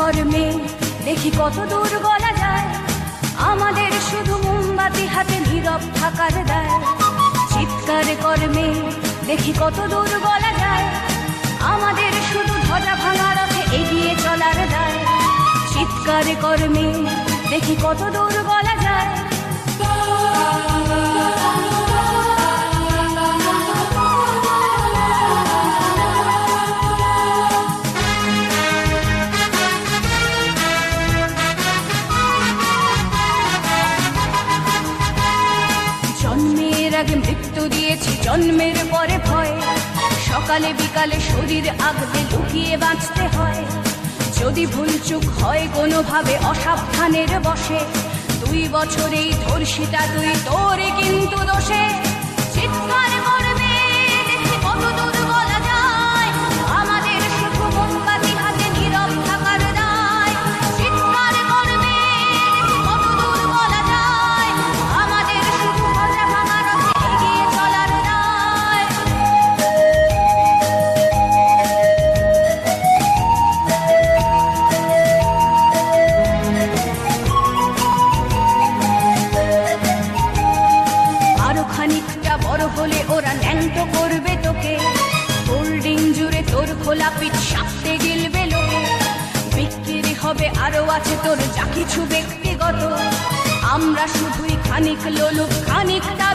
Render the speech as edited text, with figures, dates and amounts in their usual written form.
কর্মে দেখি কত দূর গলা যায়, আমাদের শুধু মোমবাতি হাতে নীরব থাকার দায়। চিৎকার কর্মে দেখি কত দূর গলা যায়, আমাদের শুধু ধ্বজা ভাঙা রথে এগিয়ে চলার দায়। চিৎকার কর্মে দেখি কত দূর গলা যায়। জন্মের আগে মৃত্যু দিয়েছি, জন্মের পরে ভয়। সকালে বিকালে শরীর আগলে লুকিয়ে বাঁচতে হয়। যদি ভুলচুক হয় কোনোভাবে অসাবধানের বশে, 2 বছরেই ধর্ষিতা তুই, তোরে কিন্তু দোষে। চিৎকার করবে দেখি কত দূর বলা যায়, আমাদের শুধু মোমবাতি হাতে নীরব থাকার দায়। চিৎকার করবে দেখি কত দূর বলা যায়, আমাদের শুধু ধ্বজা ভাঙা রথে এগিয়ে চলার দায়। আরো খানিকটা বড় হলে ওরা ন্যাংটো করবে তোকে, হোল্ডিং জুড়ে তোর খোলা পিঠ সাপটে গিলবে লোকে। বিক্রি হবে আরো আছে তোর যা কিছু ব্যক্তিগত, আমরা শুধুই খানিক লোলুপ খানিকটা